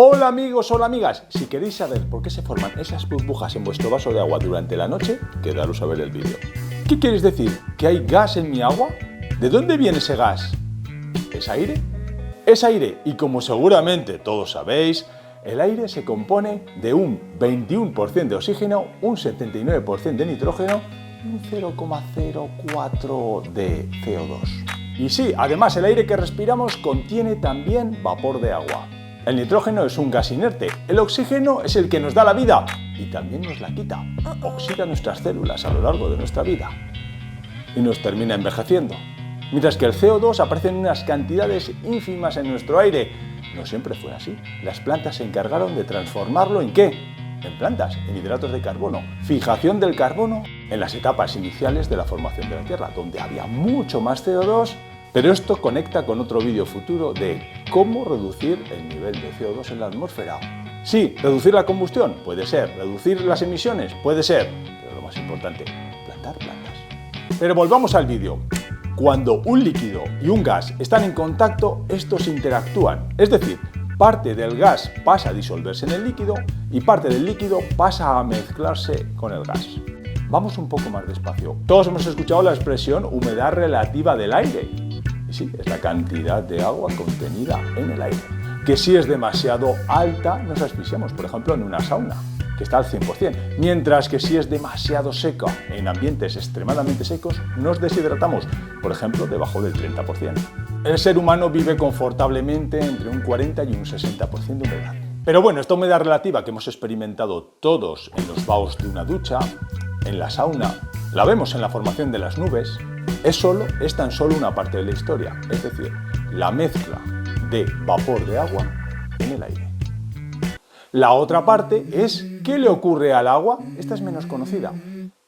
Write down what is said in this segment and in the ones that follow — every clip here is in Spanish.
Hola amigos, hola amigas. Si queréis saber por qué se forman esas burbujas en vuestro vaso de agua durante la noche, quedaros a ver el vídeo. ¿Qué quieres decir? ¿Que hay gas en mi agua? ¿De dónde viene ese gas? ¿Es aire? Es aire, y como seguramente todos sabéis, el aire se compone de un 21% de oxígeno, un 79% de nitrógeno y un 0,04 de CO2. Y sí, además el aire que respiramos contiene también vapor de agua. El nitrógeno es un gas inerte, el oxígeno es el que nos da la vida y también nos la quita. Oxida nuestras células a lo largo de nuestra vida y nos termina envejeciendo. Mientras que el CO2 aparece en unas cantidades ínfimas en nuestro aire. No siempre fue así. Las plantas se encargaron de transformarlo ¿en qué? En plantas, en hidratos de carbono. Fijación del carbono en las etapas iniciales de la formación de la Tierra, donde había mucho más CO2. Pero esto conecta con otro vídeo futuro de cómo reducir el nivel de CO2 en la atmósfera. Sí, reducir la combustión, puede ser. Reducir las emisiones, puede ser. Pero lo más importante, plantar plantas. Pero volvamos al vídeo. Cuando un líquido y un gas están en contacto, estos interactúan. Es decir, parte del gas pasa a disolverse en el líquido y parte del líquido pasa a mezclarse con el gas. Vamos un poco más despacio. Todos hemos escuchado la expresión humedad relativa del aire. Y sí, es la cantidad de agua contenida en el aire. Que si es demasiado alta, nos asfixiamos, por ejemplo, en una sauna, que está al 100%. Mientras que si es demasiado seca, en ambientes extremadamente secos, nos deshidratamos, por ejemplo, debajo del 30%. El ser humano vive confortablemente entre un 40 y un 60% de humedad. Pero bueno, esta humedad relativa que hemos experimentado todos en los baos de una ducha, en la sauna, la vemos en la formación de las nubes, es tan solo una parte de la historia, es decir, la mezcla de vapor de agua en el aire. La otra parte es ¿qué le ocurre al agua? Esta es menos conocida,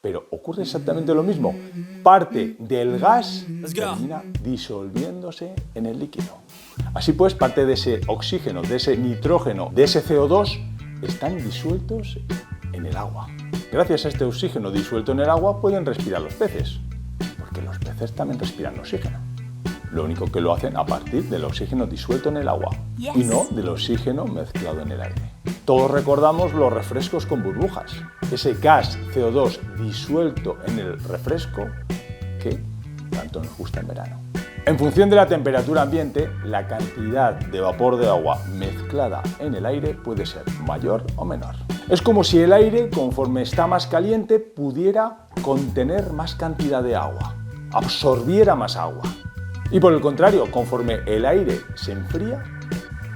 pero ocurre exactamente lo mismo. Parte del gas termina disolviéndose en el líquido. Así pues, parte de ese oxígeno, de ese nitrógeno, de ese CO2 están disueltos en el agua. Gracias a este oxígeno disuelto en el agua pueden respirar los peces, porque los peces también respiran oxígeno. Lo único que lo hacen a partir del oxígeno disuelto en el agua y no del oxígeno mezclado en el aire. Todos recordamos los refrescos con burbujas, ese gas CO2 disuelto en el refresco que tanto nos gusta en verano. En función de la temperatura ambiente, la cantidad de vapor de agua mezclada en el aire puede ser mayor o menor. Es como si el aire, conforme está más caliente, pudiera contener más cantidad de agua, absorbiera más agua. Y por el contrario, conforme el aire se enfría,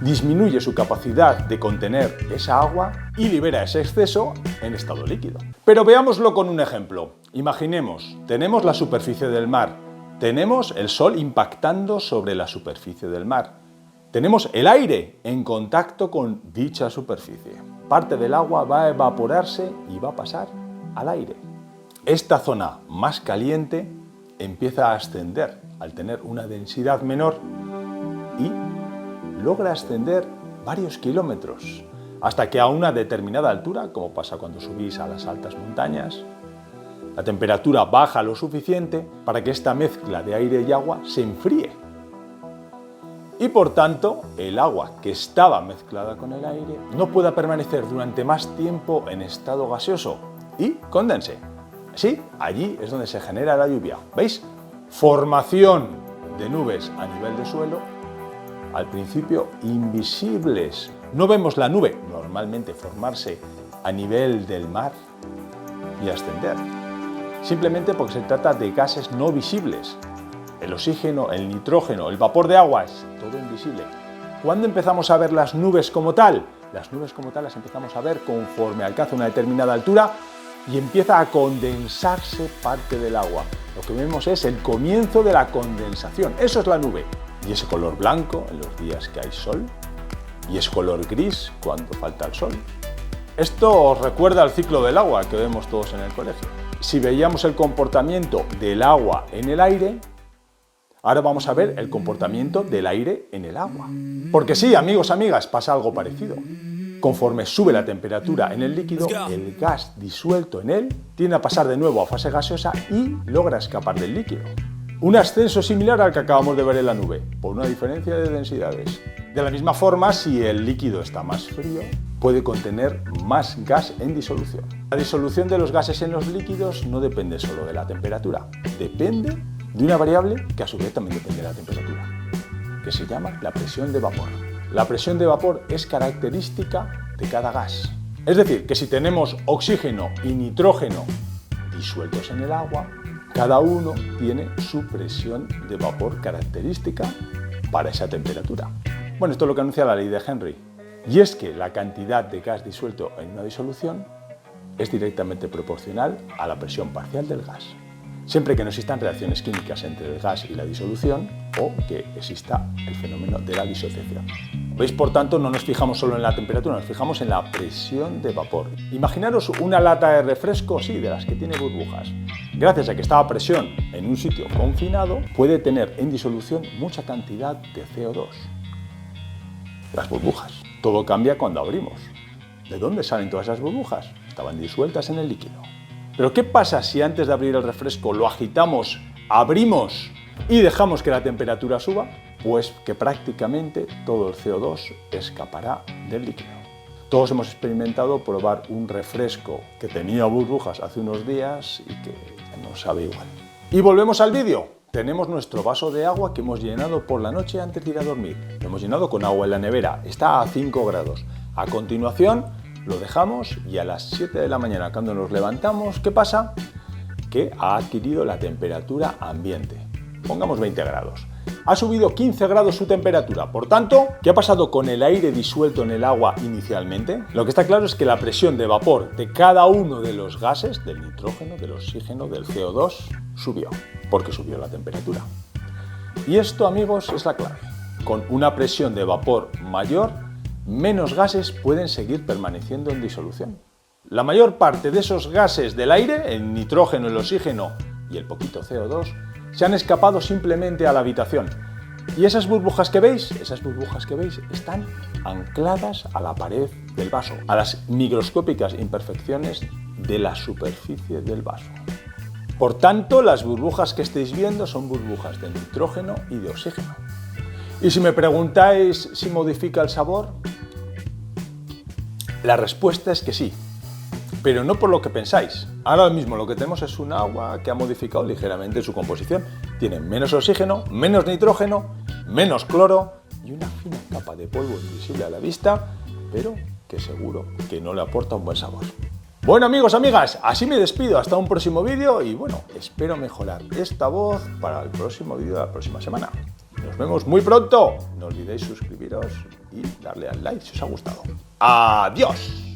disminuye su capacidad de contener esa agua y libera ese exceso en estado líquido. Pero veámoslo con un ejemplo. Imaginemos, tenemos la superficie del mar, tenemos el sol impactando sobre la superficie del mar, tenemos el aire en contacto con dicha superficie. Parte del agua va a evaporarse y va a pasar al aire. Esta zona más caliente empieza a ascender al tener una densidad menor y logra ascender varios kilómetros hasta que a una determinada altura, como pasa cuando subís a las altas montañas, la temperatura baja lo suficiente para que esta mezcla de aire y agua se enfríe. Y por tanto, el agua que estaba mezclada con el aire no pueda permanecer durante más tiempo en estado gaseoso y condense. Sí, allí es donde se genera la lluvia. ¿Veis? Formación de nubes a nivel de suelo, al principio invisibles. No vemos la nube normalmente formarse a nivel del mar y ascender. Simplemente porque se trata de gases no visibles. El oxígeno, el nitrógeno, el vapor de agua es todo invisible. ¿Cuándo empezamos a ver las nubes como tal? Las nubes como tal las empezamos a ver conforme alcanza una determinada altura y empieza a condensarse parte del agua. Lo que vemos es el comienzo de la condensación. Eso es la nube. Y ese color blanco en los días que hay sol y ese color gris cuando falta el sol. Esto os recuerda al ciclo del agua que vemos todos en el colegio. Si veíamos el comportamiento del agua en el aire, ahora vamos a ver el comportamiento del aire en el agua. Porque sí, amigos, amigas, pasa algo parecido. Conforme sube la temperatura en el líquido, el gas disuelto en él tiende a pasar de nuevo a fase gaseosa y logra escapar del líquido. Un ascenso similar al que acabamos de ver en la nube, por una diferencia de densidades. De la misma forma, si el líquido está más frío, puede contener más gas en disolución. La disolución de los gases en los líquidos no depende solo de la temperatura, depende de una variable que a su vez también depende de la temperatura, que se llama la presión de vapor. La presión de vapor es característica de cada gas. Es decir, que si tenemos oxígeno y nitrógeno disueltos en el agua, cada uno tiene su presión de vapor característica para esa temperatura. Bueno, esto es lo que anuncia la ley de Henry. Y es que la cantidad de gas disuelto en una disolución es directamente proporcional a la presión parcial del gas, siempre que no existan reacciones químicas entre el gas y la disolución o que exista el fenómeno de la disociación. ¿Veis? Por tanto, no nos fijamos solo en la temperatura, nos fijamos en la presión de vapor. Imaginaros una lata de refresco, sí, de las que tiene burbujas. Gracias a que está a presión en un sitio confinado, puede tener en disolución mucha cantidad de CO2. Las burbujas. Todo cambia cuando abrimos. ¿De dónde salen todas esas burbujas? Estaban disueltas en el líquido. Pero ¿qué pasa si antes de abrir el refresco lo agitamos, abrimos y dejamos que la temperatura suba? Pues que prácticamente todo el CO2 escapará del líquido. Todos hemos experimentado probar un refresco que tenía burbujas hace unos días y que no sabe igual. Y volvemos al vídeo. Tenemos nuestro vaso de agua que hemos llenado por la noche antes de ir a dormir. Lo hemos llenado con agua en la nevera, está a 5 grados. A continuación lo dejamos y a las 7 de la mañana cuando nos levantamos, ¿qué pasa? Que ha adquirido la temperatura ambiente. Pongamos 20 grados. Ha subido 15 grados su temperatura. Por tanto, ¿qué ha pasado con el aire disuelto en el agua inicialmente? Lo que está claro es que la presión de vapor de cada uno de los gases, del nitrógeno, del oxígeno, del CO2, subió, porque subió la temperatura. Y esto, amigos, es la clave. Con una presión de vapor mayor, menos gases pueden seguir permaneciendo en disolución. La mayor parte de esos gases del aire, el nitrógeno, el oxígeno y el poquito CO2, se han escapado simplemente a la habitación. Y esas burbujas que veis están ancladas a la pared del vaso, a las microscópicas imperfecciones de la superficie del vaso. Por tanto, las burbujas que estáis viendo son burbujas de nitrógeno y de oxígeno. Y si me preguntáis si modifica el sabor, la respuesta es que sí. Pero no por lo que pensáis. Ahora mismo lo que tenemos es un agua que ha modificado ligeramente su composición. Tiene menos oxígeno, menos nitrógeno, menos cloro y una fina capa de polvo invisible a la vista, pero que seguro que no le aporta un buen sabor. Bueno, amigos, amigas, así me despido hasta un próximo vídeo y bueno, espero mejorar esta voz para el próximo vídeo de la próxima semana. Nos vemos muy pronto. No olvidéis suscribiros y darle al like si os ha gustado. ¡Adiós!